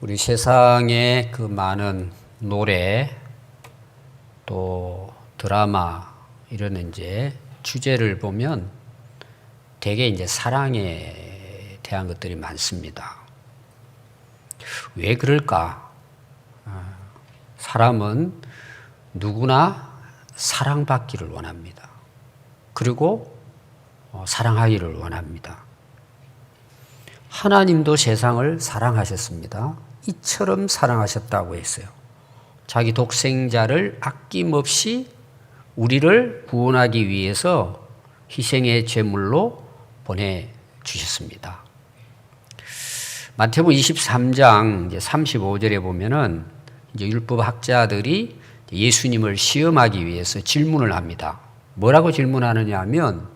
우리 세상의 그 많은 노래 또 드라마 이런 이제 주제를 보면 대개 이제 사랑에 대한 것들이 많습니다. 왜 그럴까? 사람은 누구나 사랑받기를 원합니다. 그리고 사랑하기를 원합니다. 하나님도 세상을 사랑하셨습니다. 이처럼 사랑하셨다고 했어요. 자기 독생자를 아낌없이 우리를 구원하기 위해서 희생의 제물로 보내주셨습니다. 마태복음 23장 이제 35절에 보면은 이제 율법 학자들이 예수님을 시험하기 위해서 질문을 합니다. 뭐라고 질문하느냐 하면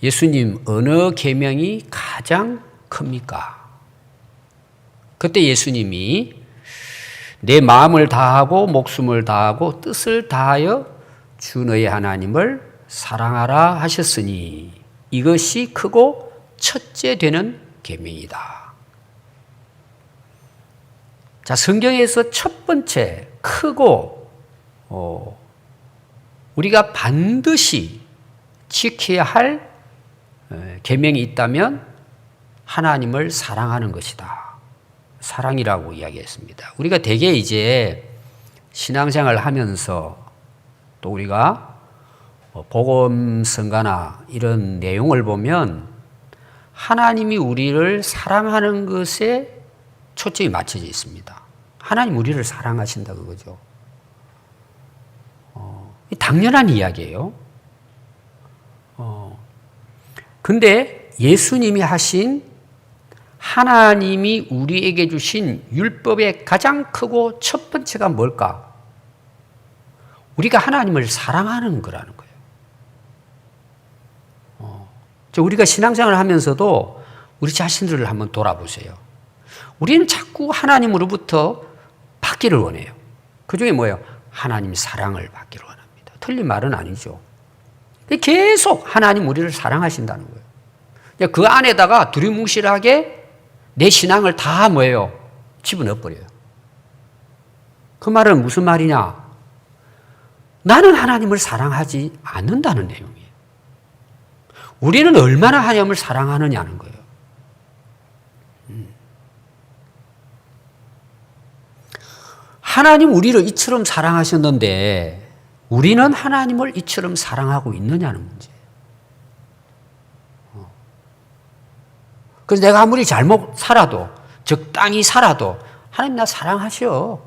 예수님 어느 계명이 가장 큽니까? 그때 예수님이 내 마음을 다하고 목숨을 다하고 뜻을 다하여 주 너의 하나님을 사랑하라 하셨으니 이것이 크고 첫째 되는 계명이다. 자, 성경에서 첫 번째 크고 우리가 반드시 지켜야 할 계명이 있다면 하나님을 사랑하는 것이다. 사랑이라고 이야기했습니다. 우리가 대개 이제 신앙생활을 하면서 또 우리가 복음 성가나 이런 내용을 보면 하나님이 우리를 사랑하는 것에 초점이 맞춰져 있습니다. 하나님 우리를 사랑하신다 그거죠. 당연한 이야기예요. 근데 예수님이 하신 하나님이 우리에게 주신 율법의 가장 크고 첫 번째가 뭘까? 우리가 하나님을 사랑하는 거라는 거예요. 우리가 신앙생활을 하면서도 우리 자신들을 한번 돌아보세요. 우리는 자꾸 하나님으로부터 받기를 원해요. 그 중에 뭐예요? 하나님 사랑을 받기를 원합니다. 틀린 말은 아니죠. 계속 하나님 우리를 사랑하신다는 거예요. 그 안에다가 두리뭉실하게 내 신앙을 다 뭐예요? 집어넣어버려요. 그 말은 무슨 말이냐? 나는 하나님을 사랑하지 않는다는 내용이에요. 우리는 얼마나 하나님을 사랑하느냐는 거예요. 하나님 우리를 이처럼 사랑하셨는데 우리는 하나님을 이처럼 사랑하고 있느냐는 문제예요. 그래서 내가 아무리 잘못 살아도 적당히 살아도 하나님 나 사랑하셔.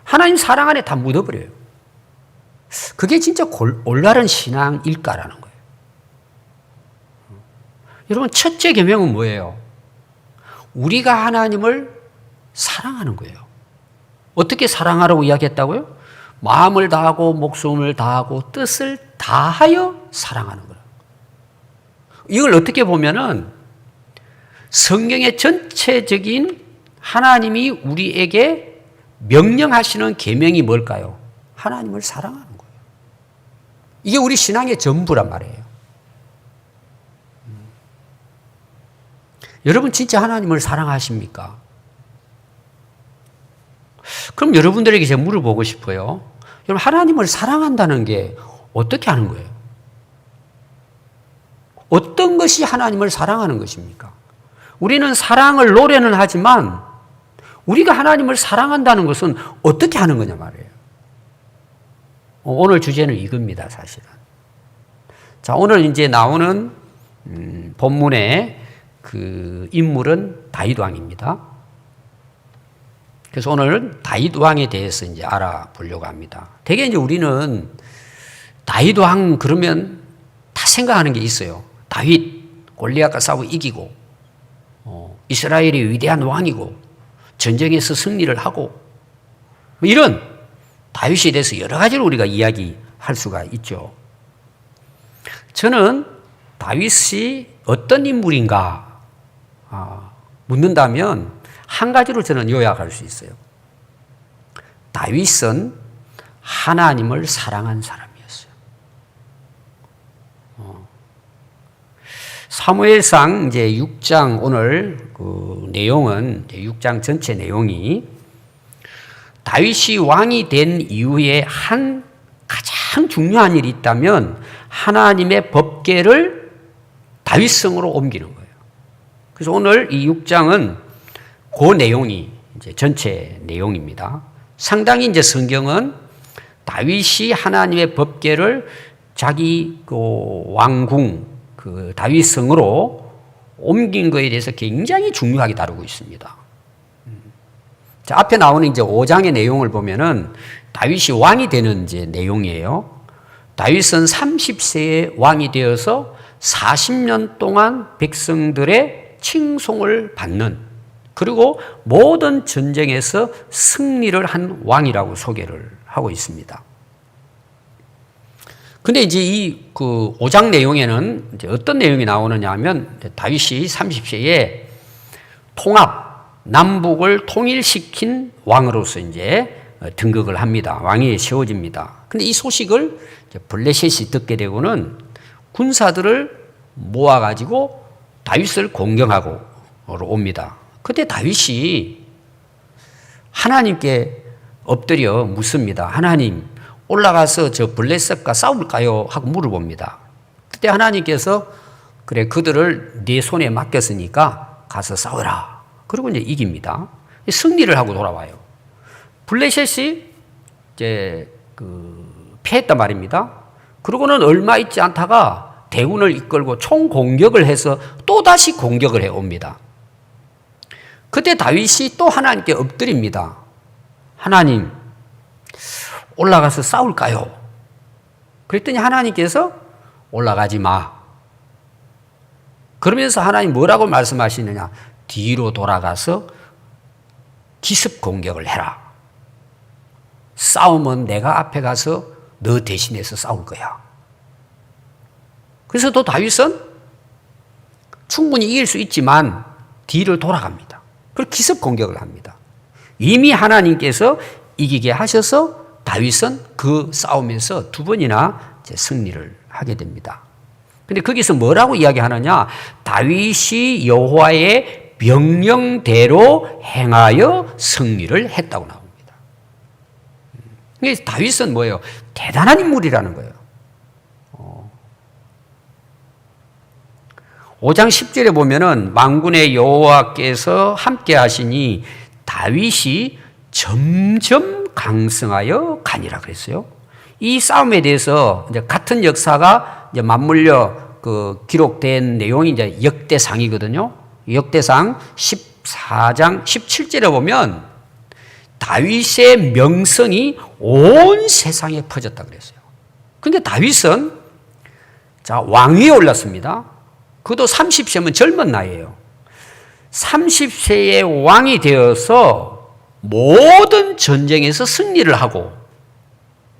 하나님 사랑 안에 다 묻어버려요. 그게 진짜 올바른 신앙일까라는 거예요. 여러분 첫째 계명은 뭐예요? 우리가 하나님을 사랑하는 거예요. 어떻게 사랑하라고 이야기했다고요? 마음을 다하고 목숨을 다하고 뜻을 다하여 사랑하는 거예요. 이걸 어떻게 보면은 성경의 전체적인 하나님이 우리에게 명령하시는 계명이 뭘까요? 하나님을 사랑하는 거예요. 이게 우리 신앙의 전부란 말이에요. 여러분 진짜 하나님을 사랑하십니까? 그럼 여러분들에게 제가 물어보고 싶어요. 여러분 하나님을 사랑한다는 게 어떻게 하는 거예요? 어떤 것이 하나님을 사랑하는 것입니까? 우리는 사랑을 노래는 하지만 우리가 하나님을 사랑한다는 것은 어떻게 하는 거냐 말이에요. 오늘 주제는 이겁니다, 사실은. 자, 오늘 이제 나오는 본문의 그 인물은 다윗 왕입니다. 그래서 오늘은 다윗 왕에 대해서 이제 알아보려고 합니다. 대개 이제 우리는 다윗 왕 그러면 다 생각하는 게 있어요. 다윗 골리앗과 싸워 이기고 이스라엘이 위대한 왕이고 전쟁에서 승리를 하고 이런 다윗에 대해서 여러 가지로 우리가 이야기할 수가 있죠. 저는 다윗이 어떤 인물인가 묻는다면 한 가지로 저는 요약할 수 있어요. 다윗은 하나님을 사랑한 사람이었어요. 사무엘상 이제 6장 오늘 그 내용은 6장 전체 내용이 다윗이 왕이 된 이후에 한 가장 중요한 일이 있다면 하나님의 법궤를 다윗성으로 옮기는 거예요. 그래서 오늘 이 6장은 그 내용이 이제 전체 내용입니다. 상당히 이제 성경은 다윗이 하나님의 법궤를 자기 그 왕궁 그 다윗성으로 옮긴 것에 대해서 굉장히 중요하게 다루고 있습니다. 자, 앞에 나오는 이제 5장의 내용을 보면은 다윗이 왕이 되는 이제 내용이에요. 다윗은 30세에 왕이 되어서 40년 동안 백성들의 칭송을 받는, 그리고 모든 전쟁에서 승리를 한 왕이라고 소개를 하고 있습니다. 근데 이제 이 그 5장 내용에는 이제 어떤 내용이 나오느냐 하면 다윗이 30세에 남북을 통일시킨 왕으로서 이제 등극을 합니다. 왕위에 세워집니다. 근데 이 소식을 블레셋이 듣게 되고는 군사들을 모아가지고 다윗을 공경하고 옵니다. 그때 다윗이 하나님께 엎드려 묻습니다. 하나님, 올라가서 저 블레셋과 싸울까요? 하고 물어봅니다. 그때 하나님께서 그래, 그들을 네 손에 맡겼으니까 가서 싸워라. 그리고 이제 이깁니다. 승리를 하고 돌아와요. 블레셋이 이제 패했단 말입니다. 그러고는 얼마 있지 않다가 대군을 이끌고 총 공격을 해서 또 다시 공격을 해 옵니다. 그때 다윗이 또 하나님께 엎드립니다. 하나님, 올라가서 싸울까요? 그랬더니 하나님께서 올라가지 마. 그러면서 하나님 뭐라고 말씀하시느냐? 뒤로 돌아가서 기습 공격을 해라. 싸움은 내가 앞에 가서 너 대신해서 싸울 거야. 그래서 또 다윗은 충분히 이길 수 있지만 뒤를 돌아갑니다. 그리고 기습 공격을 합니다. 이미 하나님께서 이기게 하셔서 다윗은 그 싸움에서 두 번이나 이제 승리를 하게 됩니다. 근데 거기서 뭐라고 이야기하느냐? 다윗이 여호와의 명령대로 행하여 승리를 했다고 나옵니다. 그래서 다윗은 뭐예요? 대단한 인물이라는 거예요. 5장 10절에 보면은 만군의 여호와께서 함께 하시니 다윗이 점점 강성하여 가니라 그랬어요. 이 싸움에 대해서 이제 같은 역사가 이제 맞물려 기록된 내용이 이제 역대상이거든요. 역대상 14장 17절에 보면 다윗의 명성이 온 세상에 퍼졌다 그랬어요. 그런데 다윗은 자, 왕위에 올랐습니다. 그도 30세면 젊은 나이에요. 30세의 왕이 되어서 모든 전쟁에서 승리를 하고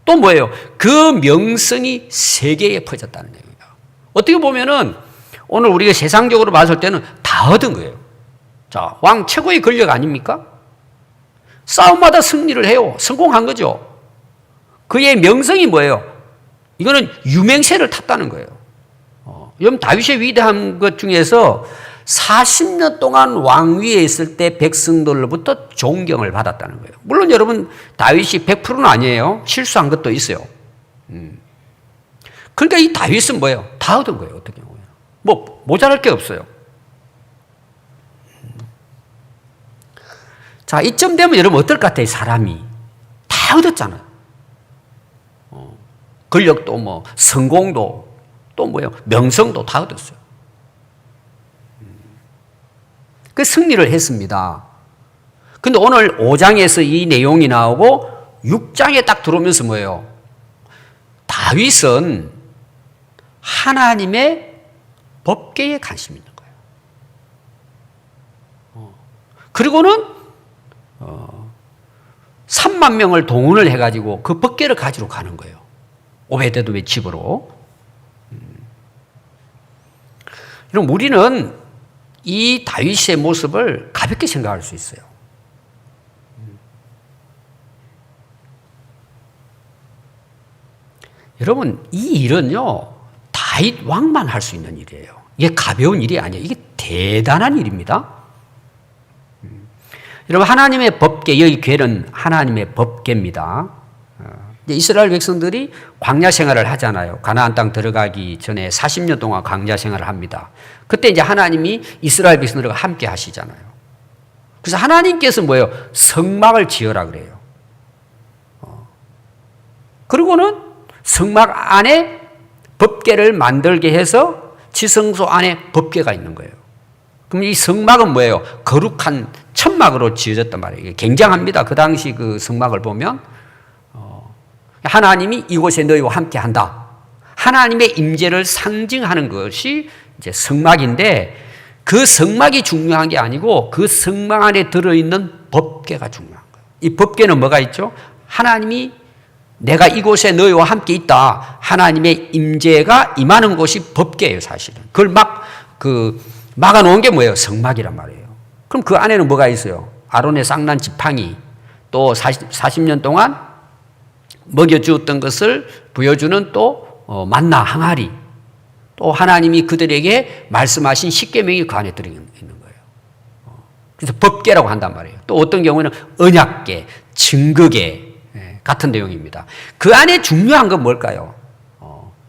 또 뭐예요? 그 명성이 세계에 퍼졌다는 얘기예요. 어떻게 보면은 오늘 우리가 세상적으로 봤을 때는 다 얻은 거예요. 자, 왕 최고의 권력 아닙니까? 싸움마다 승리를 해요. 성공한 거죠. 그의 명성이 뭐예요? 이거는 유명세를 탔다는 거예요. 여러분, 다윗의 위대한 것 중에서 40년 동안 왕위에 있을 때 백성들로부터 존경을 받았다는 거예요. 물론 여러분, 다윗이 100%는 아니에요. 실수한 것도 있어요. 그러니까 이 다윗은 뭐예요? 다 얻은 거예요. 어떻게 보면. 뭐 모자랄 게 없어요. 자, 이쯤 되면 여러분 어떨 것 같아요? 사람이 다 얻었잖아요. 권력도 뭐 성공도 또 뭐예요? 명성도 다 얻었어요. 그 승리를 했습니다. 근데 오늘 5장에서 이 내용이 나오고 6장에 딱 들어오면서 뭐예요? 다윗은 하나님의 법궤에 관심이 있는 거예요. 그리고는 3만 명을 동원을 해가지고 그 법궤를 가지러 가는 거예요. 오베데돔의 집으로. 그럼 우리는 이 다윗의 모습을 가볍게 생각할 수 있어요. 여러분, 이 일은요, 다 다윗 왕만 할 수 있는 일이에요. 이게 가벼운 일이 아니에요. 이게 대단한 일입니다. 여러분, 하나님의 법궤, 여기 궤는 하나님의 법궤입니다. 이스라엘 백성들이 광야 생활을 하잖아요. 가나안 땅 들어가기 전에 40년 동안 광야 생활을 합니다. 그때 이제 하나님이 이스라엘 백성들과 함께 하시잖아요. 그래서 하나님께서 뭐예요? 성막을 지어라 그래요. 그리고는 성막 안에 법궤를 만들게 해서 지성소 안에 법궤가 있는 거예요. 그럼 이 성막은 뭐예요? 거룩한 천막으로 지어졌단 말이에요. 굉장합니다. 그 당시 그 성막을 보면 하나님이 이곳에 너희와 함께 한다. 하나님의 임재를 상징하는 것이 이제 성막인데, 그 성막이 중요한 게 아니고 그 성막 안에 들어있는 법궤가 중요한 거예요. 이 법궤는 뭐가 있죠? 하나님이 내가 이곳에 너희와 함께 있다. 하나님의 임재가 임하는 곳이 법궤예요, 사실은. 그걸 막아놓은 게 뭐예요? 성막이란 말이에요. 그럼 그 안에는 뭐가 있어요? 아론의 쌍난 지팡이, 또 40년 동안 먹여주었던 것을 보여주는 또 만나 항아리, 또 하나님이 그들에게 말씀하신 십계명이 그 안에 들어있는 거예요. 그래서 법궤라고 한단 말이에요. 또 어떤 경우에는 언약궤, 증거궤 같은 내용입니다. 그 안에 중요한 건 뭘까요?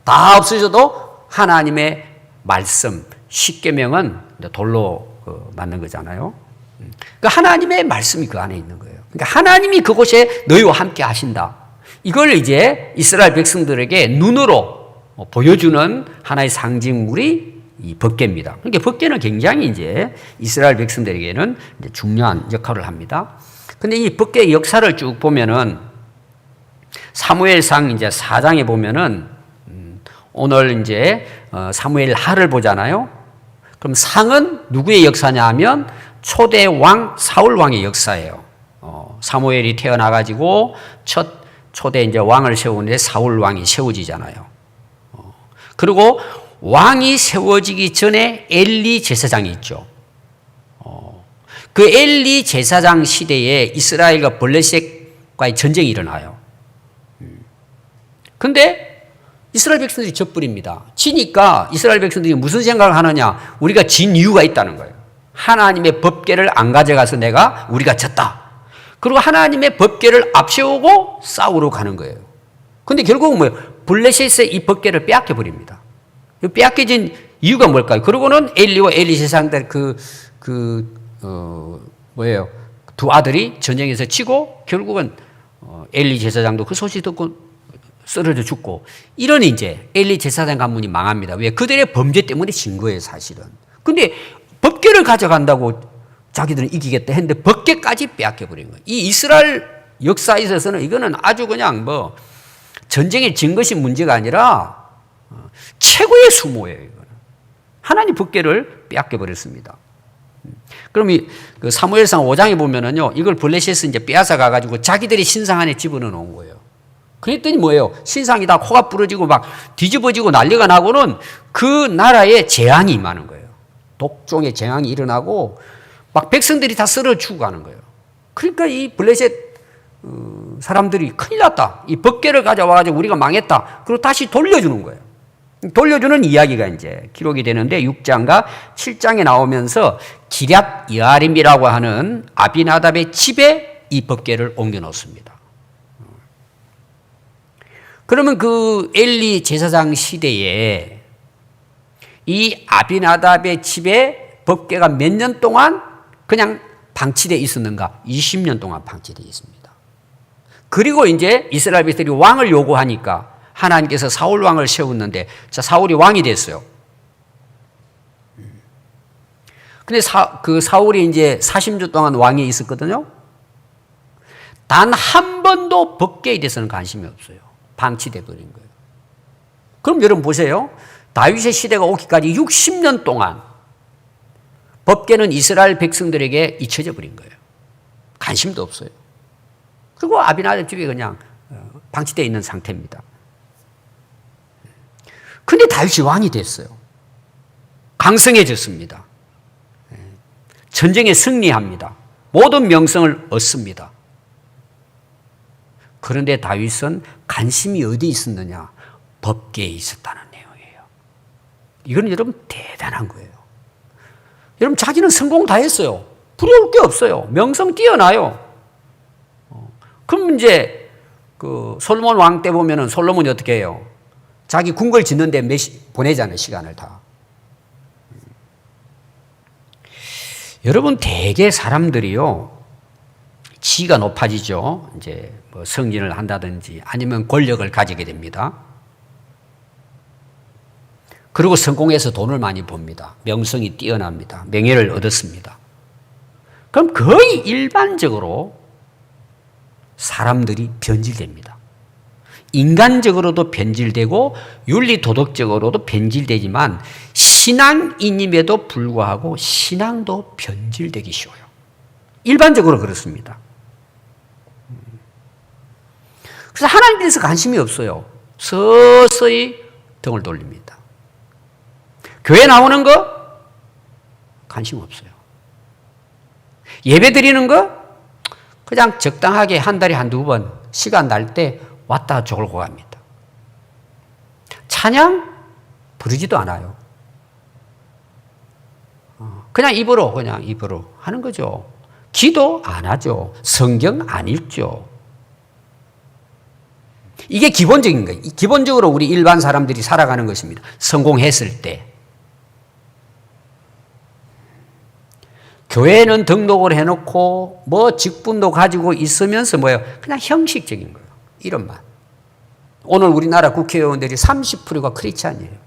다 없어져도 하나님의 말씀, 십계명은 돌로 만든 거잖아요. 그러니까 하나님의 말씀이 그 안에 있는 거예요. 그러니까 하나님이 그곳에 너희와 함께 하신다. 이걸 이제 이스라엘 백성들에게 눈으로 보여주는 하나의 상징물이 이 법궤입니다. 그러니까 법궤는 굉장히 이제 이스라엘 백성들에게는 이제 중요한 역할을 합니다. 근데 이 법궤의 역사를 쭉 보면은 사무엘상 이제 4장에 보면은 오늘 이제 사무엘 하를 보잖아요. 그럼 상은 누구의 역사냐 하면 초대 왕 사울 왕의 역사예요. 사무엘이 태어나가지고 초대 이제 왕을 세우는데 사울 왕이 세워지잖아요. 그리고 왕이 세워지기 전에 엘리 제사장이 있죠. 그 엘리 제사장 시대에 이스라엘과 블레셋과의 전쟁이 일어나요. 근데 이스라엘 백성들이 져버립니다. 지니까 이스라엘 백성들이 무슨 생각을 하느냐? 우리가 진 이유가 있다는 거예요. 하나님의 법궤를 안 가져가서 우리가 졌다. 그리고 하나님의 법궤를 앞세우고 싸우러 가는 거예요. 근데 결국은 뭐예요? 블레셋의 이 법궤를 빼앗겨 버립니다. 빼앗겨진 이유가 뭘까요? 그러고는 엘리와 엘리 제사장들 두 아들이 전쟁에서 치고 결국은 엘리 제사장도 그 소식 듣고 쓰러져 죽고, 이런 이제 엘리 제사장 가문이 망합니다. 왜? 그들의 범죄 때문에 진 거예요, 사실은. 근데 법궤를 가져간다고 자기들은 이기겠다 했는데 법궤까지 빼앗겨버린 거예요. 이 이스라엘 역사에 있어서는 이거는 아주 그냥 전쟁에 진 것이 문제가 아니라 최고의 수모예요, 이거는. 하나님 법궤를 빼앗겨버렸습니다. 그럼 그 사무엘상 5장에 보면은요, 이걸 블레셋에서 이제 빼앗아 가가지고 자기들이 신상 안에 집어넣어 놓은 거예요. 그랬더니 뭐예요? 신상이 다 코가 부러지고 막 뒤집어지고 난리가 나고는 그 나라에 재앙이 임하는 거예요. 독종의 재앙이 일어나고 막 백성들이 다 썰어 죽어가는 거예요. 그러니까 이 블레셋 사람들이 큰일 났다. 이 법궤를 가져와가지고 우리가 망했다. 그리고 다시 돌려주는 거예요. 돌려주는 이야기가 이제 기록이 되는데 6장과 7장에 나오면서 기럇 여아림이라고 하는 아비나답의 집에 이 법궤를 옮겨 놓습니다. 그러면 그 엘리 제사장 시대에 이 아비나답의 집에 법궤가 몇 년 동안 그냥 방치되어 있었는가? 20년 동안 방치되어 있습니다. 그리고 이제 이스라엘 백성들이 왕을 요구하니까 하나님께서 사울 왕을 세웠는데, 자, 사울이 왕이 됐어요. 근데 그 사울이 이제 40년 동안 왕이 있었거든요. 단 한 번도 법궤에 대해서는 관심이 없어요. 방치돼 버린 거예요. 그럼 여러분 보세요. 다윗의 시대가 오기까지 60년 동안 법궤는 이스라엘 백성들에게 잊혀져 버린 거예요. 관심도 없어요. 그리고 아비나답 집에 그냥 방치되어 있는 상태입니다. 근데 다윗이 왕이 됐어요. 강성해졌습니다. 전쟁에 승리합니다. 모든 명성을 얻습니다. 그런데 다윗은 관심이 어디 있었느냐? 법궤에 있었다는 내용이에요. 이건 여러분 대단한 거예요. 여러분 자기는 성공 다 했어요. 부러울 게 없어요. 명성 뛰어나요. 그럼 이제 그 솔로몬 왕 때 보면은 솔로몬이 어떻게 해요? 자기 궁궐 짓는데 보내잖아요. 시간을 다. 여러분 대개 사람들이요. 지위가 높아지죠. 이제 뭐 승진을 한다든지 아니면 권력을 가지게 됩니다. 그리고 성공해서 돈을 많이 봅니다. 명성이 뛰어납니다. 명예를 얻었습니다. 그럼 거의 일반적으로 사람들이 변질됩니다. 인간적으로도 변질되고 윤리도덕적으로도 변질되지만 신앙인임에도 불구하고 신앙도 변질되기 쉬워요. 일반적으로 그렇습니다. 그래서 하나님에 대해서 관심이 없어요. 서서히 등을 돌립니다. 교회 나오는 거 관심 없어요. 예배 드리는 거 그냥 적당하게 한 달에 한두 번 시간 날 때 왔다 졸고 갑니다. 찬양 부르지도 않아요. 그냥 입으로 하는 거죠. 기도 안 하죠. 성경 안 읽죠. 이게 기본적인 거예요. 기본적으로 우리 일반 사람들이 살아가는 것입니다. 성공했을 때. 교회는 등록을 해놓고 뭐 직분도 가지고 있으면서 뭐예요? 그냥 형식적인 거예요. 이런만. 오늘 우리나라 국회의원들이 30%가 크리스찬이에요.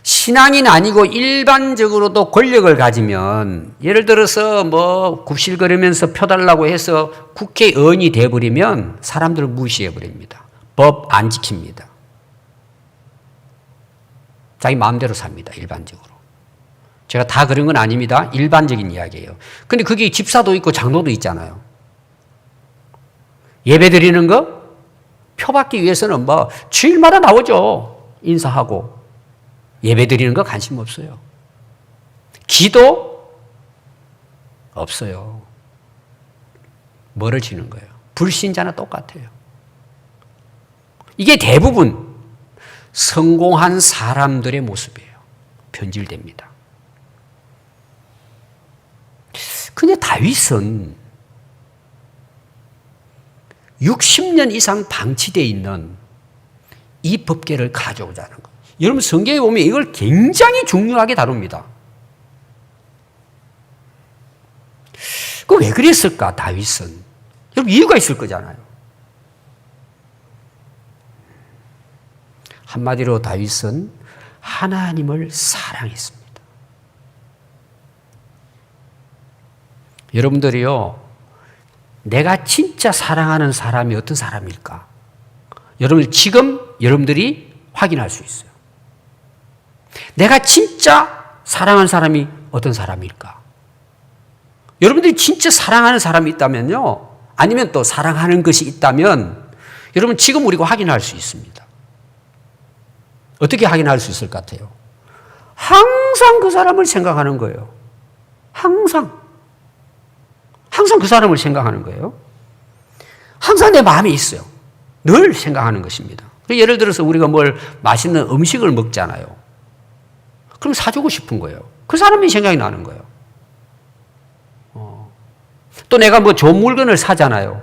신앙인 아니고 일반적으로도 권력을 가지면 예를 들어서 뭐 굽실거리면서 펴달라고 해서 국회의원이 돼버리면 사람들을 무시해버립니다. 법 안 지킵니다. 자기 마음대로 삽니다. 일반적으로. 제가 다 그런 건 아닙니다. 일반적인 이야기예요. 근데 그게 집사도 있고 장로도 있잖아요. 예배 드리는 거 표받기 위해서는 뭐 주일마다 나오죠. 인사하고. 예배 드리는 거 관심 없어요. 기도 없어요. 뭐를 지는 거예요? 불신자나 똑같아요. 이게 대부분 성공한 사람들의 모습이에요. 변질됩니다. 근데 다윗은 60년 이상 방치되어 있는 이 법궤를 가져오자는 거예요. 여러분 성경에 보면 이걸 굉장히 중요하게 다룹니다. 그 왜 그랬을까 다윗은? 여러분 이유가 있을 거잖아요. 한마디로 다윗은 하나님을 사랑했습니다. 여러분들이요, 내가 진짜 사랑하는 사람이 어떤 사람일까? 여러분 지금 여러분들이 확인할 수 있어요. 내가 진짜 사랑하는 사람이 어떤 사람일까? 여러분들이 진짜 사랑하는 사람이 있다면요, 아니면 또 사랑하는 것이 있다면 여러분 지금 우리가 확인할 수 있습니다. 어떻게 확인할 수 있을 것 같아요? 항상 그 사람을 생각하는 거예요. 항상 그 사람을 생각하는 거예요. 항상 내 마음에 있어요. 늘 생각하는 것입니다. 예를 들어서 우리가 뭘 맛있는 음식을 먹잖아요. 그럼 사주고 싶은 거예요. 그 사람이 생각이 나는 거예요. 또 내가 뭐 좋은 물건을 사잖아요.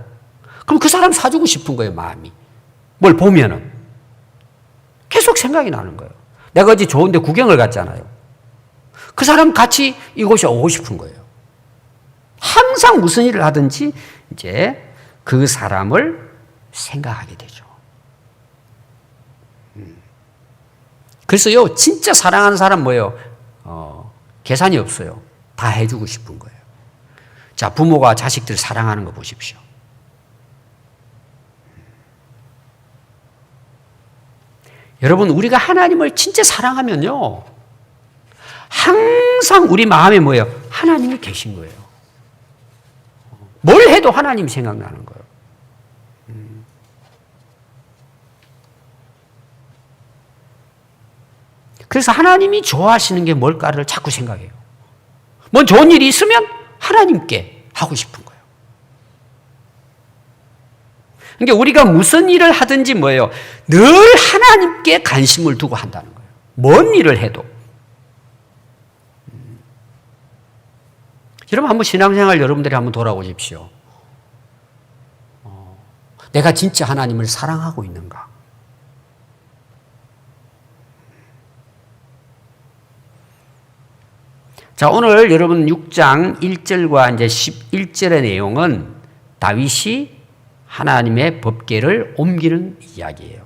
그럼 그 사람 사주고 싶은 거예요, 마음이. 뭘 보면은. 계속 생각이 나는 거예요. 내가 어제 좋은데 구경을 갔잖아요. 그 사람 같이 이곳에 오고 싶은 거예요. 항상 무슨 일을 하든지 이제 그 사람을 생각하게 되죠. 그래서요, 진짜 사랑하는 사람 뭐예요? 계산이 없어요. 다 해주고 싶은 거예요. 자, 부모가 자식들 사랑하는 거 보십시오. 여러분, 우리가 하나님을 진짜 사랑하면요, 항상 우리 마음에 뭐예요? 하나님이 계신 거예요. 뭘 해도 하나님 생각나는 거예요. 그래서 하나님이 좋아하시는 게 뭘까를 자꾸 생각해요. 뭐 좋은 일이 있으면 하나님께 하고 싶은 거예요. 그러니까 우리가 무슨 일을 하든지 뭐예요? 늘 하나님께 관심을 두고 한다는 거예요. 뭔 일을 해도. 여러분 한번 신앙생활 여러분들이 한번 돌아보십시오. 내가 진짜 하나님을 사랑하고 있는가? 자, 오늘 여러분 6장 1절과 이제 11절의 내용은 다윗이 하나님의 법궤를 옮기는 이야기예요.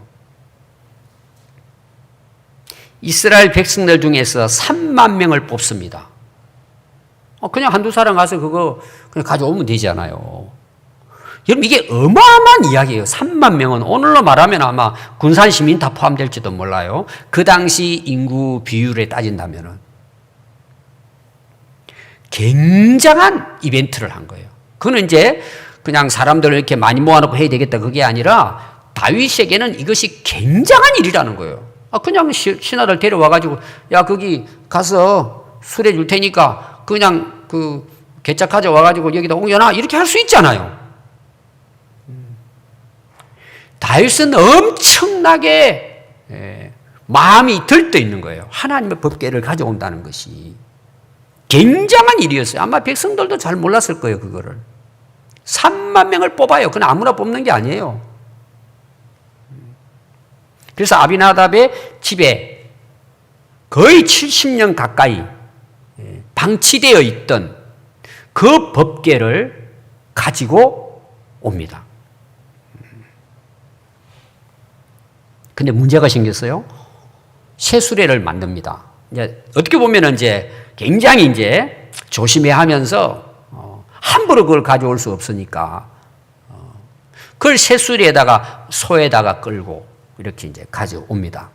이스라엘 백성들 중에서 3만 명을 뽑습니다. 그냥 한두 사람 가서 그거 그냥 가져오면 되잖아요. 여러분 이게 어마어마한 이야기예요. 3만 명은 오늘로 말하면 아마 군산 시민 다 포함될지도 몰라요. 그 당시 인구 비율에 따진다면은 굉장한 이벤트를 한 거예요. 그거는 이제 그냥 사람들을 이렇게 많이 모아놓고 해야 되겠다 그게 아니라 다윗에게는 이것이 굉장한 일이라는 거예요. 그냥 신하들 데려와가지고 야 거기 가서 술해 줄 테니까 그냥 그 개짝 가져와가지고 여기다 옮겨놔 이렇게 할 수 있잖아요. 다윗은 엄청나게 마음이 들떠 있는 거예요. 하나님의 법궤를 가져온다는 것이 굉장한 일이었어요. 아마 백성들도 잘 몰랐을 거예요. 그거를 3만 명을 뽑아요. 그건 아무나 뽑는 게 아니에요. 그래서 아비나답의 집에 거의 70년 가까이 방치되어 있던 그 법궤를 가지고 옵니다. 근데 문제가 생겼어요. 새 수레를 만듭니다. 이제 어떻게 보면 이제 굉장히 이제 조심해야 하면서 함부로 그걸 가져올 수 없으니까 그걸 새 수레에다가 소에다가 끌고 이렇게 이제 가져옵니다.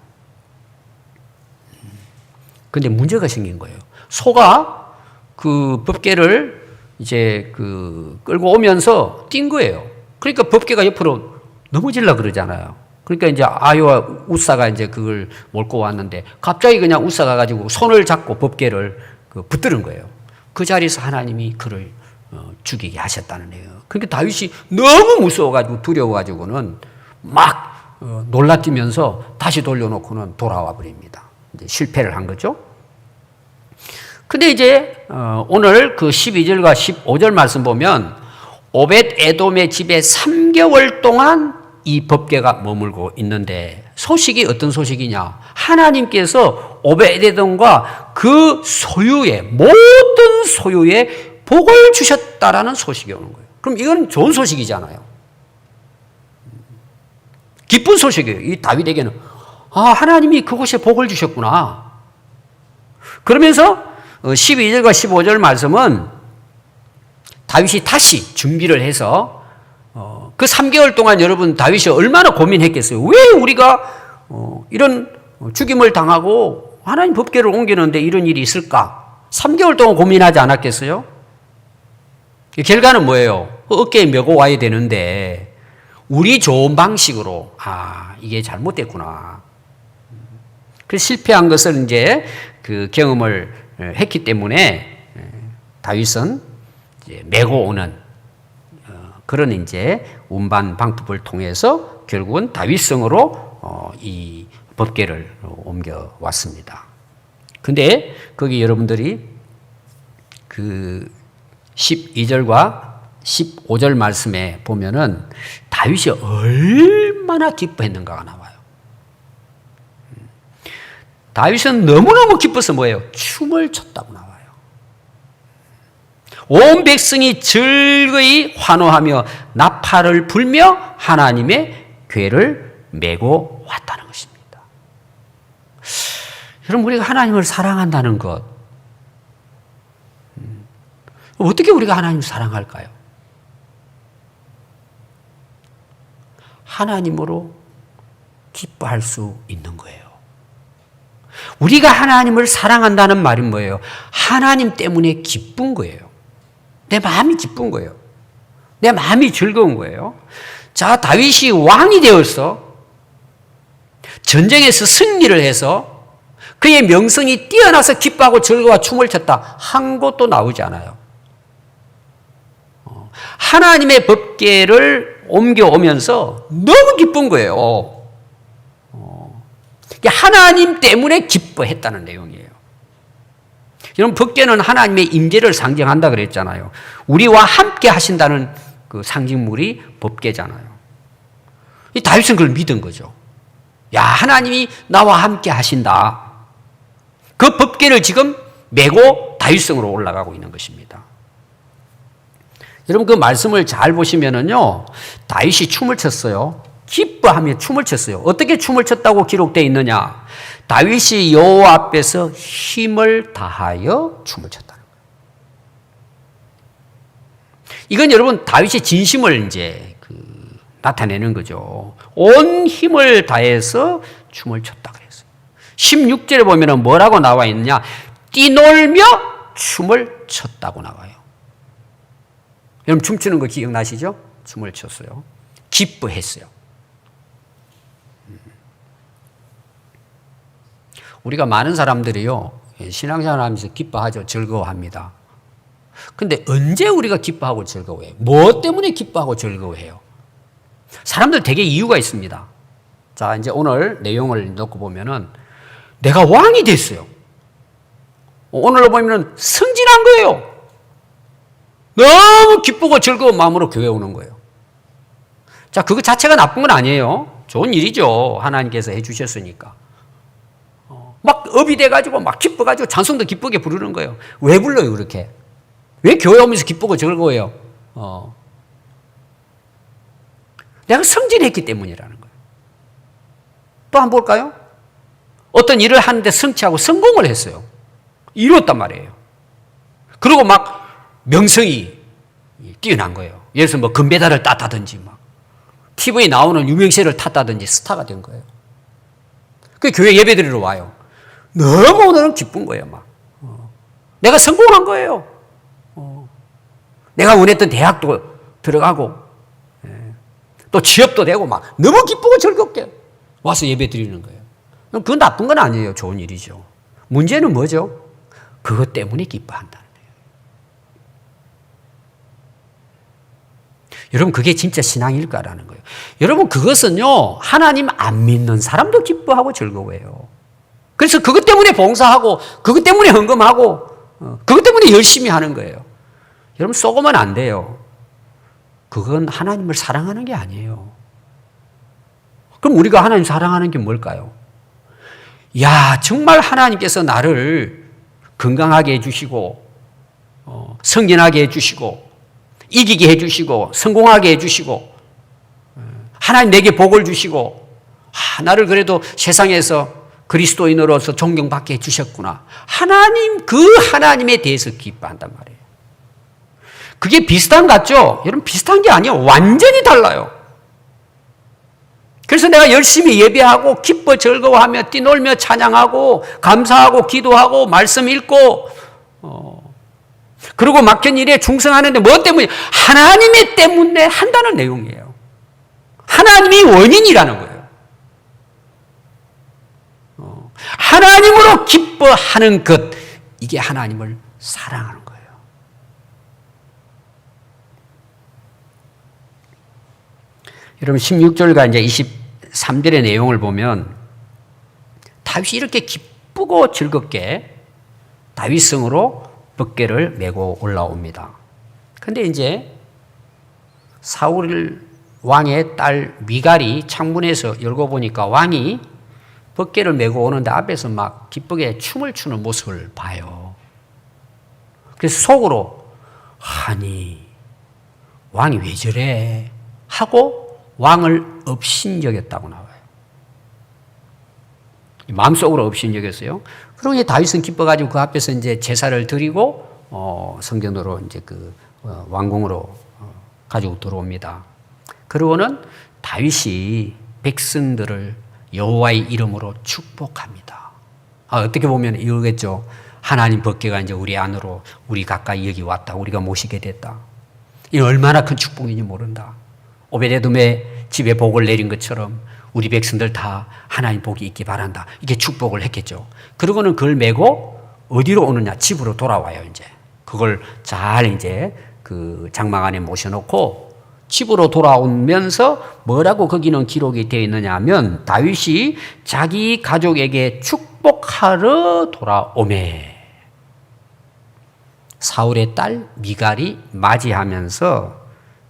근데 문제가 생긴 거예요. 소가 그 법궤를 이제 그 끌고 오면서 뛴 거예요. 그러니까 법궤가 옆으로 넘어질라 그러잖아요. 그러니까 이제 아유와 우사가 이제 그걸 몰고 왔는데 갑자기 그냥 우사가 가지고 손을 잡고 법궤를 붙드는 거예요. 그 자리에서 하나님이 그를 죽이게 하셨다는 거예요. 그러니까 다윗이 너무 무서워가지고 두려워가지고는 막 놀라뛰면서 다시 돌려놓고는 돌아와 버립니다. 이제 실패를 한 거죠. 근데 이제 오늘 그 12절과 15절 말씀 보면 오벳 에돔의 집에 3개월 동안 이 법궤가 머물고 있는데 소식이 어떤 소식이냐? 하나님께서 오벳 에돔과 그 소유의 모든 소유에 복을 주셨다라는 소식이 오는 거예요. 그럼 이건 좋은 소식이잖아요. 기쁜 소식이에요. 이 다윗에게는 하나님이 그곳에 복을 주셨구나. 그러면서 12절과 15절 말씀은 다윗이 다시 준비를 해서 그 3개월 동안 여러분 다윗이 얼마나 고민했겠어요. 왜 우리가 이런 죽임을 당하고 하나님 법궤를 옮기는데 이런 일이 있을까? 3개월 동안 고민하지 않았겠어요? 결과는 뭐예요? 어깨에 메고 와야 되는데 우리 좋은 방식으로 이게 잘못됐구나. 그래서 실패한 것을 이제 그 경험을 했기 때문에 다윗은 이제 메고 오는 그런 이제 운반 방법을 통해서 결국은 다윗성으로 이 법궤를 옮겨 왔습니다. 근데 거기 여러분들이 그 12절과 15절 말씀에 보면은 다윗이 얼마나 기뻐했는가가 나와요. 다윗은 너무너무 기뻐서 뭐예요? 춤을 췄다고 나와요. 온 백성이 즐거이 환호하며 나팔을 불며 하나님의 궤를 메고 왔다는 것입니다. 여러분 우리가 하나님을 사랑한다는 것 어떻게 우리가 하나님을 사랑할까요? 하나님으로 기뻐할 수 있는 거예요. 우리가 하나님을 사랑한다는 말은 뭐예요? 하나님 때문에 기쁜 거예요. 내 마음이 기쁜 거예요. 내 마음이 즐거운 거예요. 자, 다윗이 왕이 되어서 전쟁에서 승리를 해서 그의 명성이 뛰어나서 기뻐하고 즐거워 춤을 췄다. 한 곳도 나오지 않아요. 하나님의 법궤를 옮겨오면서 너무 기쁜 거예요. 하나님 때문에 기뻐했다는 내용이에요. 여러분, 법궤는 하나님의 임재를 상징한다 그랬잖아요. 우리와 함께 하신다는 그 상징물이 법궤잖아요. 이 다윗은 그걸 믿은 거죠. 야, 하나님이 나와 함께 하신다. 그 법궤를 지금 메고 다윗성으로 올라가고 있는 것입니다. 여러분, 그 말씀을 잘 보시면은요, 다윗이 춤을 췄어요. 기뻐하며 춤을 췄어요. 어떻게 춤을 췄다고 기록되어 있느냐? 다윗이 여호와 앞에서 힘을 다하여 춤을 췄다는 거예요. 이건 여러분 다윗의 진심을 이제 나타내는 거죠. 온 힘을 다해서 춤을 췄다 그랬어요. 16절에 보면은 뭐라고 나와 있느냐? 뛰놀며 춤을 췄다고 나와요. 여러분, 춤추는 거 기억나시죠? 춤을 췄어요. 기뻐했어요. 우리가 많은 사람들이요, 신앙생활 하면서 기뻐하죠. 즐거워합니다. 근데 언제 우리가 기뻐하고 즐거워해요? 뭐 때문에 기뻐하고 즐거워해요? 사람들 되게 이유가 있습니다. 자, 이제 오늘 내용을 놓고 보면은 내가 왕이 됐어요. 오늘로 보면은 승진한 거예요. 너무 기쁘고 즐거운 마음으로 교회 오는 거예요. 자, 그거 자체가 나쁜 건 아니에요. 좋은 일이죠. 하나님께서 해주셨으니까. 막 업이 돼가지고 막 기뻐가지고 찬송도 기쁘게 부르는 거예요. 왜 불러요, 그렇게? 왜 교회 오면서 기쁘고 즐거워요? 내가 승진했기 때문이라는 거예요. 또 한번 볼까요? 어떤 일을 하는데 성취하고 성공을 했어요. 이뤘단 말이에요. 그리고 막 명성이 뛰어난 거예요. 예를 들어서 뭐 금메달을 땄다든지 막 TV에 나오는 유명세를 탔다든지 스타가 된 거예요. 그 교회 예배드리러 와요. 너무 오늘은 기쁜 거예요, 막. 내가 성공한 거예요. 내가 원했던 대학도 들어가고, 또 취업도 되고, 막 너무 기쁘고 즐겁게 와서 예배 드리는 거예요. 그건 나쁜 건 아니에요. 좋은 일이죠. 문제는 뭐죠? 그것 때문에 기뻐한다는 거예요. 여러분, 그게 진짜 신앙일까라는 거예요. 여러분, 그것은요, 하나님 안 믿는 사람도 기뻐하고 즐거워해요. 그래서 그것 때문에 봉사하고, 그것 때문에 헌금하고, 그것 때문에 열심히 하는 거예요. 여러분, 쏘고만 안 돼요. 그건 하나님을 사랑하는 게 아니에요. 그럼 우리가 하나님 사랑하는 게 뭘까요? 야, 정말 하나님께서 나를 건강하게 해주시고, 성진하게 해주시고, 이기게 해주시고, 성공하게 해주시고, 하나님 내게 복을 주시고, 나를 그래도 세상에서 그리스도인으로서 존경받게 해주셨구나. 하나님, 그 하나님에 대해서 기뻐한단 말이에요. 그게 비슷한 것 같죠? 여러분, 비슷한 게 아니에요. 완전히 달라요. 그래서 내가 열심히 예배하고 기뻐 즐거워하며 뛰놀며 찬양하고 감사하고 기도하고 말씀 읽고 그리고 맡긴 일에 충성하는데 뭐 때문에? 하나님의 때문에 한다는 내용이에요. 하나님이 원인이라는 거예요. 하나님으로 기뻐하는 것, 이게 하나님을 사랑하는 거예요. 여러분, 16절과 이제 23절의 내용을 보면 다윗이 이렇게 기쁘고 즐겁게 다윗성으로 법궤를 메고 올라옵니다. 그런데 이제 사울 왕의 딸 미갈이 창문에서 열고 보니까 왕이 법궤를 메고 오는데 앞에서 막 기쁘게 춤을 추는 모습을 봐요. 그래서 속으로 아니 왕이 왜 저래 하고 왕을 업신여겼다고 나와요. 마음속으로 업신여겼어요. 그리고 이제 다윗은 기뻐가지고 그 앞에서 이제 제사를 드리고 성전으로 이제 그 왕궁으로 가지고 들어옵니다. 그러고는 다윗이 백성들을 여호와의 이름으로 축복합니다. 어떻게 보면 이거겠죠. 하나님 법궤가 이제 우리 안으로 우리 가까이 여기 왔다. 우리가 모시게 됐다. 이 얼마나 큰 축복인지 모른다. 오베데돔의 집에 복을 내린 것처럼 우리 백성들 다 하나님 복이 있기 바란다. 이게 축복을 했겠죠. 그러고는 그걸 메고 어디로 오느냐? 집으로 돌아와요. 이제 그걸 잘 이제 그 장막 안에 모셔놓고 집으로 돌아오면서 뭐라고 거기는 기록이 되어 있느냐 하면 다윗이 자기 가족에게 축복하러 돌아오매 사울의 딸 미갈이 맞이하면서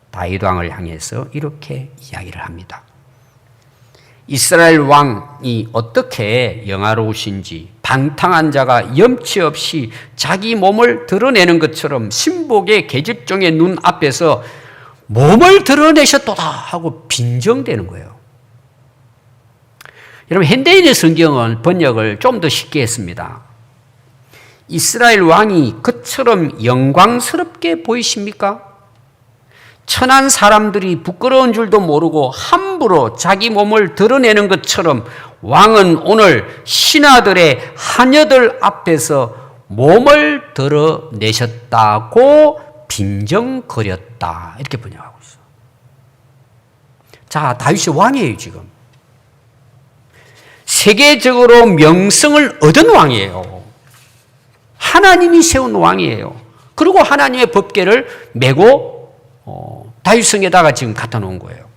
다윗 왕을 향해서 이렇게 이야기를 합니다. 이스라엘 왕이 어떻게 영화로우신지 방탕한 자가 염치 없이 자기 몸을 드러내는 것처럼 신복의 계집종의 눈 앞에서 몸을 드러내셨도다 하고 빈정대는 거예요. 여러분 현대인의 성경은 번역을 좀 더 쉽게 했습니다. 이스라엘 왕이 그처럼 영광스럽게 보이십니까? 천한 사람들이 부끄러운 줄도 모르고 함부로 자기 몸을 드러내는 것처럼 왕은 오늘 신하들의 하녀들 앞에서 몸을 드러내셨다고 빈정거렸다. 이렇게 번역하고 있어. 자, 다윗이 왕이에요, 지금. 세계적으로 명성을 얻은 왕이에요. 하나님이 세운 왕이에요. 그리고 하나님의 법궤를 메고 다윗성에다가 지금 갖다 놓은 거예요.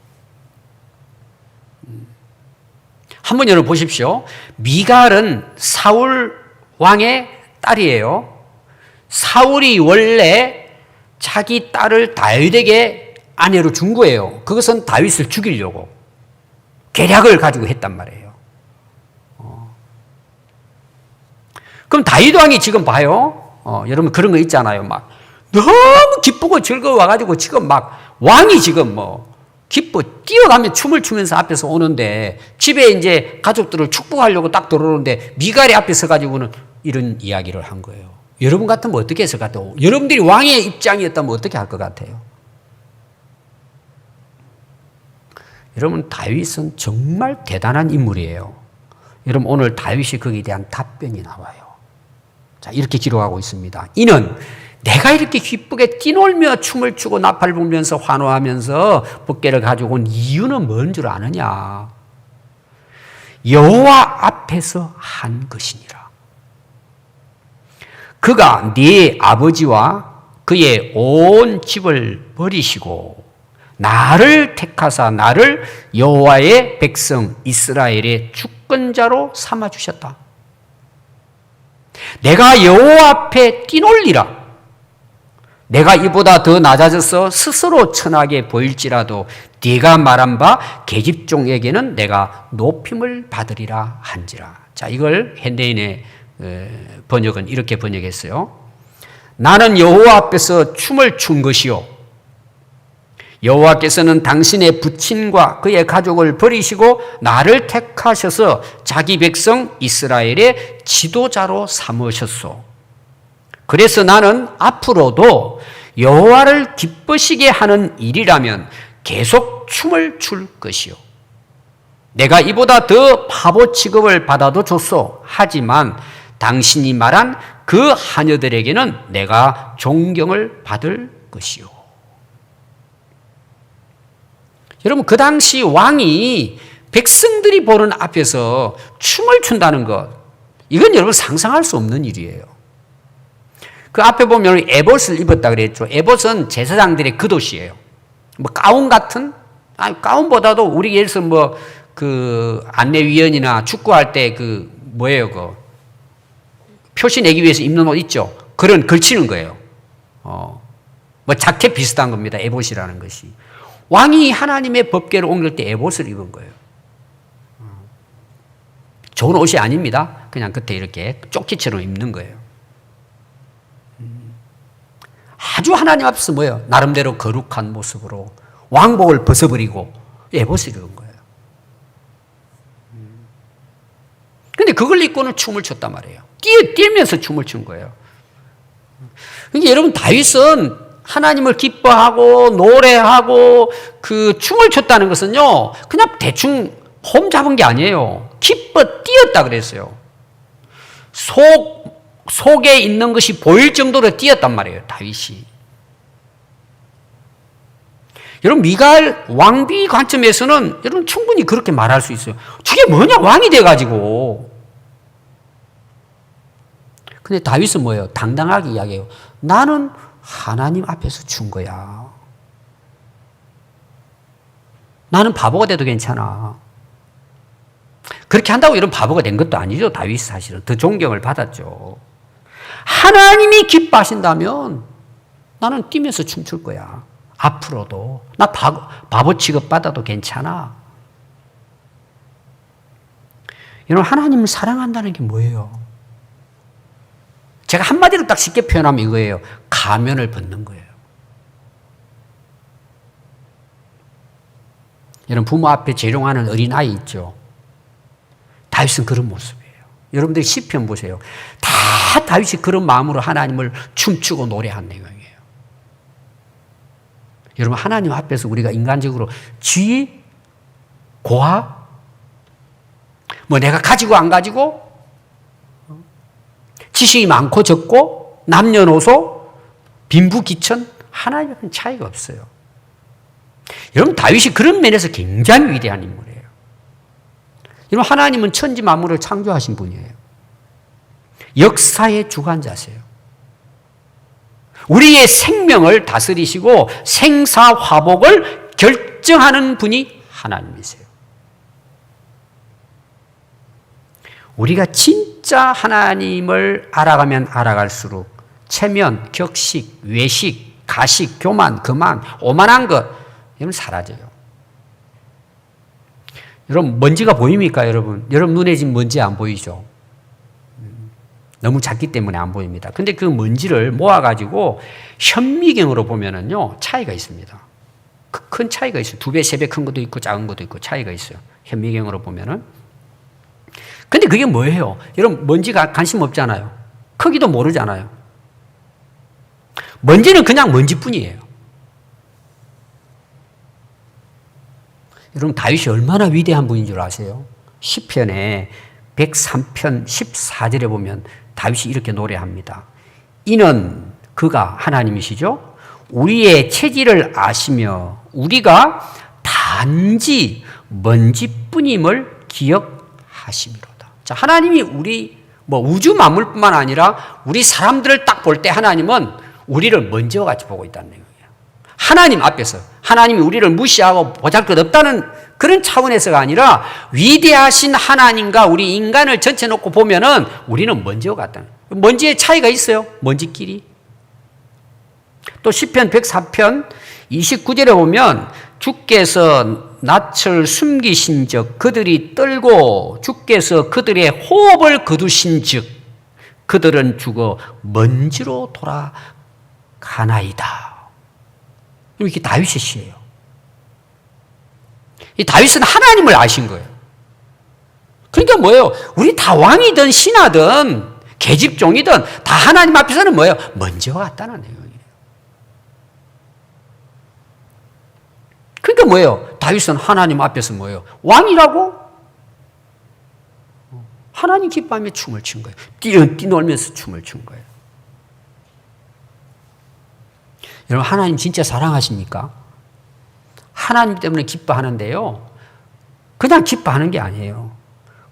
한번 여러분 보십시오. 미갈은 사울 왕의 딸이에요. 사울이 원래 자기 딸을 다윗에게 아내로 준 거예요. 그것은 다윗을 죽이려고 계략을 가지고 했단 말이에요. 그럼 다윗 왕이 지금 봐요. 여러분 그런 거 있잖아요. 막 너무 기쁘고 즐거워가지고 지금 막 왕이 지금 기뻐 뛰어가며 춤을 추면서 앞에서 오는데 집에 이제 가족들을 축복하려고 딱 들어오는데 미갈이 앞에 서가지고는 이런 이야기를 한 거예요. 여러분 같으면 어떻게 했을 것 같아요? 여러분들이 왕의 입장이었다면 어떻게 할 것 같아요? 여러분 다윗은 정말 대단한 인물이에요. 여러분 오늘 다윗이 거기에 대한 답변이 나와요. 자 이렇게 기록하고 있습니다. 이는 내가 이렇게 기쁘게 뛰놀며 춤을 추고 나팔을 불면서 환호하면서 법궤를 가지고 온 이유는 뭔 줄 아느냐? 여호와 앞에서 한 것이니라. 그가 네 아버지와 그의 온 집을 버리시고 나를 택하사 나를 여호와의 백성 이스라엘의 주권자로 삼아 주셨다. 내가 여호와 앞에 뛰놀리라. 내가 이보다 더 낮아져서 스스로 천하게 보일지라도 네가 말한 바 계집종에게는 내가 높임을 받으리라 한지라. 자, 이걸 현대인의 번역은 이렇게 번역했어요. 나는 여호와 앞에서 춤을 춘 것이요. 여호와께서는 당신의 부친과 그의 가족을 버리시고 나를 택하셔서 자기 백성 이스라엘의 지도자로 삼으셨소. 그래서 나는 앞으로도 여호와를 기쁘시게 하는 일이라면 계속 춤을 출 것이요. 내가 이보다 더 바보 취급을 받아도 좋소. 하지만 당신이 말한 그 하녀들에게는 내가 존경을 받을 것이요. 여러분 그 당시 왕이 백성들이 보는 앞에서 춤을 춘다는 것, 이건 여러분 상상할 수 없는 일이에요. 그 앞에 보면 에봇을 입었다 그랬죠. 에봇은 제사장들의 겉옷이에요. 뭐 가운 같은, 가운보다도 우리 예를 들어서 뭐 그 안내위원이나 축구할 때 그 뭐예요, 그 표시 내기 위해서 입는 옷 있죠. 그런 걸치는 거예요. 뭐 자켓 비슷한 겁니다. 에봇이라는 것이. 왕이 하나님의 법궤를 옮길 때 에봇을 입은 거예요. 좋은 옷이 아닙니다. 그냥 그때 이렇게 조끼처럼 입는 거예요. 아주 하나님 앞에서 뭐예요? 나름대로 거룩한 모습으로 왕복을 벗어버리고 에봇을 입은 거예요. 근데 그걸 입고는 춤을 췄단 말이에요. 뛰면서 춤을 춘 거예요. 그러니까 여러분 다윗은 하나님을 기뻐하고 노래하고 그 춤을 췄다는 것은요, 그냥 대충 폼 잡은 게 아니에요. 기뻐 뛰었다 그랬어요. 속에 있는 것이 보일 정도로 뛰었단 말이에요, 다윗이. 여러분, 미갈 왕비 관점에서는 여러분 충분히 그렇게 말할 수 있어요. 저게 뭐냐, 왕이 돼가지고. 근데 다윗은 뭐예요? 당당하게 이야기해요. 나는 하나님 앞에서 춘 거야. 나는 바보가 돼도 괜찮아. 그렇게 한다고 이런 바보가 된 것도 아니죠. 다윗이 사실은 더 존경을 받았죠. 하나님이 기뻐하신다면 나는 뛰면서 춤출 거야. 앞으로도. 나 바보 취급받아도 괜찮아. 여러분, 하나님을 사랑한다는 게 뭐예요? 제가 한마디로 딱 쉽게 표현하면 이거예요. 가면을 벗는 거예요. 여러분, 부모 앞에 재롱하는 어린아이 있죠? 다윗은 그런 모습이에요. 여러분들이 시편 보세요. 다 다윗이 그런 마음으로 하나님을 춤추고 노래한 내용이에요. 여러분, 하나님 앞에서 우리가 인간적으로 지위, 고하, 뭐 내가 가지고 안 가지고, 지식이 많고 적고, 남녀노소, 빈부귀천, 하나님과는 차이가 없어요. 여러분, 다윗이 그런 면에서 굉장히 위대한 인물이에요. 여러분, 하나님은 천지 만물을 창조하신 분이에요. 역사의 주관자세요. 우리의 생명을 다스리시고 생사화복을 결정하는 분이 하나님이세요. 우리가 진짜 하나님을 알아가면 알아갈수록 체면, 격식, 외식, 가식, 교만, 거만, 오만한 것 이건 사라져요. 여러분, 먼지가 보입니까, 여러분? 여러분 눈에 지금 먼지 안 보이죠? 너무 작기 때문에 안 보입니다. 근데 그 먼지를 모아가지고 현미경으로 보면은요, 차이가 있습니다. 큰 차이가 있어요. 2배, 3배 큰 것도 있고 작은 것도 있고 차이가 있어요. 현미경으로 보면은. 근데 그게 뭐예요? 여러분, 먼지가 관심 없잖아요. 크기도 모르잖아요. 먼지는 그냥 먼지뿐이에요. 여러분, 다윗이 얼마나 위대한 분인 줄 아세요? 시편에 103편 14절에 보면 다윗이 이렇게 노래합니다. 이는 그가 하나님이시죠? 우리의 체질을 아시며 우리가 단지 먼지뿐임을 기억하심이로다. 자, 하나님이 우리 우주 만물뿐만 아니라 우리 사람들을 딱 볼 때 하나님은 우리를 먼지와 같이 보고 있다는 얘기예요. 하나님 앞에서 하나님이 우리를 무시하고 보잘것없다는 그런 차원에서가 아니라 위대하신 하나님과 우리 인간을 전체 놓고 보면은 우리는 먼지와 같다는 거예요. 먼지의 차이가 있어요. 먼지끼리. 또 시편 104편 29절에 보면 주께서 낯을 숨기신 적 그들이 떨고 주께서 그들의 호흡을 거두신 즉 그들은 죽어 먼지로 돌아가나이다. 이게 다윗의 시예요. 이 다윗은 하나님을 아신 거예요. 그러니까 뭐예요? 우리 다 왕이든 신하든 계집종이든 다 하나님 앞에서는 뭐예요? 먼지와 같다는 내용이에요. 그러니까 뭐예요? 다윗은 하나님 앞에서 뭐예요? 왕이라고? 하나님 기뻐하며 춤을 춘 거예요. 뛰놀면서 춤을 춘 거예요. 여러분, 하나님 진짜 사랑하십니까? 하나님 때문에 기뻐하는데요. 그냥 기뻐하는 게 아니에요.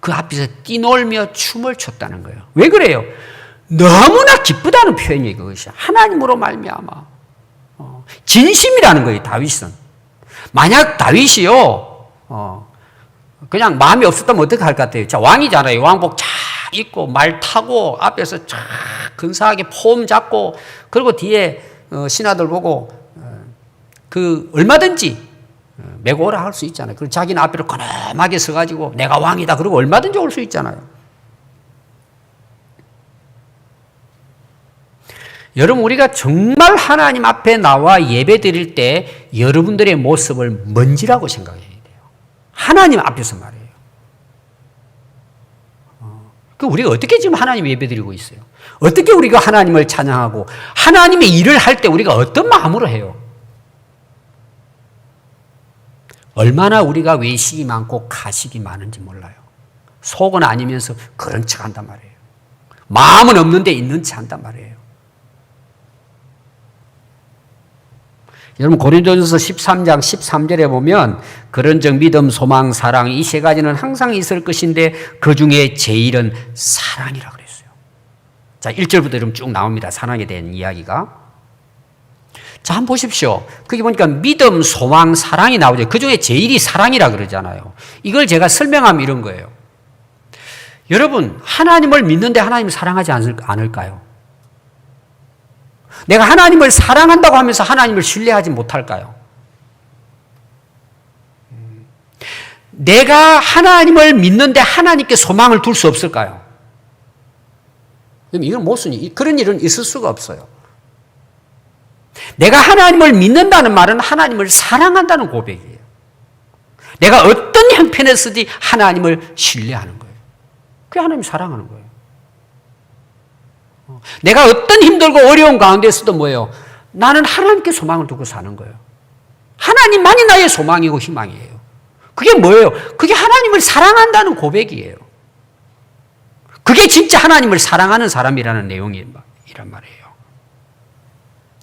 그 앞에서 뛰놀며 춤을 췄다는 거예요. 왜 그래요? 너무나 기쁘다는 표현이에요. 그것이 하나님으로 말미암아 진심이라는 거예요. 다윗은. 만약 다윗이요 그냥 마음이 없었다면 어떻게 할 것 같아요? 자, 왕이잖아요. 왕복 쫙 입고 말 타고 앞에서 쫙 근사하게 폼 잡고 그리고 뒤에 신하들 보고 그 얼마든지 메고 오라 할 수 있잖아요. 그리고 자기는 앞으로 거남하게 서가지고 내가 왕이다 그러고 얼마든지 올 수 있잖아요. 여러분, 우리가 정말 하나님 앞에 나와 예배 드릴 때 여러분들의 모습을 먼지라고 생각해야 돼요. 하나님 앞에서 말이에요. 그 우리가 어떻게 지금 하나님 예배 드리고 있어요? 어떻게 우리가 하나님을 찬양하고 하나님의 일을 할 때 우리가 어떤 마음으로 해요? 얼마나 우리가 외식이 많고 가식이 많은지 몰라요. 속은 아니면서 그런 척 한단 말이에요. 마음은 없는데 있는 척 한단 말이에요. 여러분, 고린도전서 13장 13절에 보면 그런즉 믿음, 소망, 사랑 이 세 가지는 항상 있을 것인데 그 중에 제일은 사랑이라 그랬어요. 자, 1절부터 좀 쭉 나옵니다. 사랑에 대한 이야기가. 자, 한번 보십시오. 거기 보니까 믿음, 소망, 사랑이 나오죠. 그 중에 제일이 사랑이라 그러잖아요. 이걸 제가 설명하면 이런 거예요. 여러분, 하나님을 믿는데 하나님을 사랑하지 않을까요? 내가 하나님을 사랑한다고 하면서 하나님을 신뢰하지 못할까요? 내가 하나님을 믿는데 하나님께 소망을 둘 수 없을까요? 이건 모순이, 그런 일은 있을 수가 없어요. 내가 하나님을 믿는다는 말은 하나님을 사랑한다는 고백이에요. 내가 어떤 형편에서든지 하나님을 신뢰하는 거예요. 그게 하나님 사랑하는 거예요. 내가 어떤 힘들고 어려운 가운데서도 뭐예요? 나는 하나님께 소망을 두고 사는 거예요. 하나님만이 나의 소망이고 희망이에요. 그게 뭐예요? 그게 하나님을 사랑한다는 고백이에요. 그게 진짜 하나님을 사랑하는 사람이라는 내용이란 말이에요.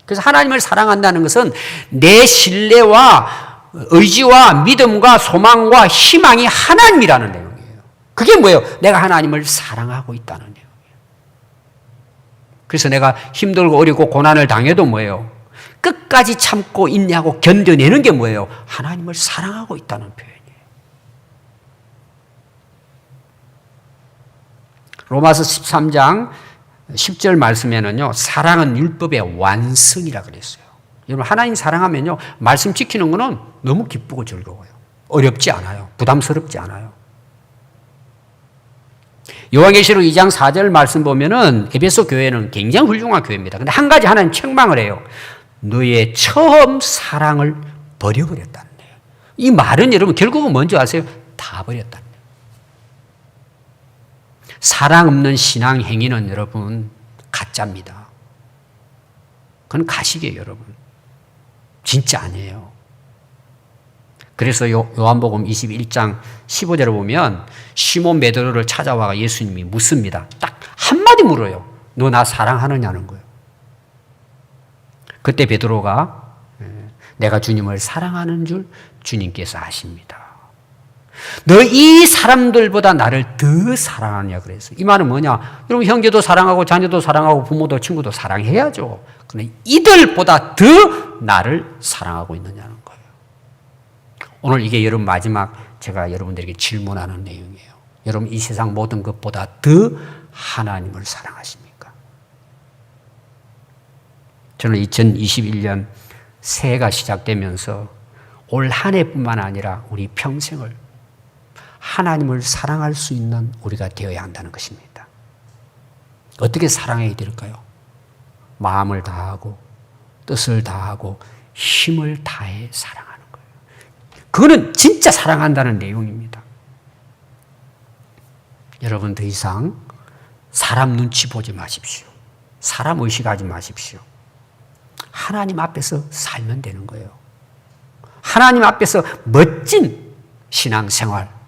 그래서 하나님을 사랑한다는 것은 내 신뢰와 의지와 믿음과 소망과 희망이 하나님이라는 내용이에요. 그게 뭐예요? 내가 하나님을 사랑하고 있다는 내용이에요. 그래서 내가 힘들고 어렵고 고난을 당해도 뭐예요? 끝까지 참고 인내하고 견뎌내는 게 뭐예요? 하나님을 사랑하고 있다는 표현이에요. 로마서 13장 10절 말씀에는요, 사랑은 율법의 완성이라 그랬어요. 여러분, 하나님 사랑하면요, 말씀 지키는 거는 너무 기쁘고 즐거워요. 어렵지 않아요. 부담스럽지 않아요. 요한계시록 2장 4절 말씀 보면은 에베소 교회는 굉장히 훌륭한 교회입니다. 근데 한 가지 하나님 책망을 해요. 너의 처음 사랑을 버려버렸다는 거예요. 이 말은 여러분 결국은 뭔지 아세요? 다 버렸다는 거예요. 사랑 없는 신앙 행위는 여러분 가짜입니다. 그건 가식이에요, 여러분. 진짜 아니에요. 그래서 요한복음 21장 15절을 보면 시몬 베드로를 찾아와 예수님이 묻습니다. 딱 한마디 물어요. 너 나 사랑하느냐는 거예요. 그때 베드로가 내가 주님을 사랑하는 줄 주님께서 아십니다. 너 이 사람들보다 나를 더 사랑하느냐 그랬어요. 이 말은 뭐냐? 여러분, 형제도 사랑하고 자녀도 사랑하고 부모도 친구도 사랑해야죠. 그런데 이들보다 더 나를 사랑하고 있느냐는 거예요. 오늘 이게 여러분 마지막 제가 여러분들에게 질문하는 내용이에요. 여러분, 이 세상 모든 것보다 더 하나님을 사랑하십니까? 저는 2021년 새해가 시작되면서 올 한 해뿐만 아니라 우리 평생을 하나님을 사랑할 수 있는 우리가 되어야 한다는 것입니다. 어떻게 사랑해야 될까요? 마음을 다하고 뜻을 다하고 힘을 다해 사랑하는 거예요. 그거는 진짜 사랑한다는 내용입니다. 여러분, 더 이상 사람 눈치 보지 마십시오. 사람 의식하지 마십시오. 하나님 앞에서 살면 되는 거예요. 하나님 앞에서 멋진 신앙생활.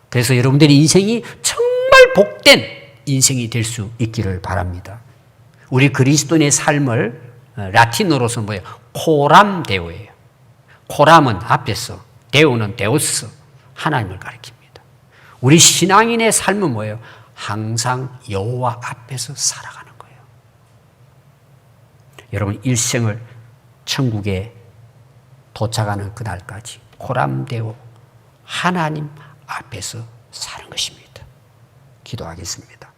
그래서 여러분들의 인생이 정말 복된 인생이 될 수 있기를 바랍니다. 우리 그리스도인의 삶을 라틴어로서 뭐예요? 코람 데오예요. 코람은 앞에서, 데오는 데오스, 하나님을 가리킵니다. 우리 신앙인의 삶은 뭐예요? 항상 여호와 앞에서 살아가는 거예요. 여러분, 일생을 천국에 도착하는 그날까지 코람 데오, 하나님 앞에서 사는 것입니다. 기도하겠습니다.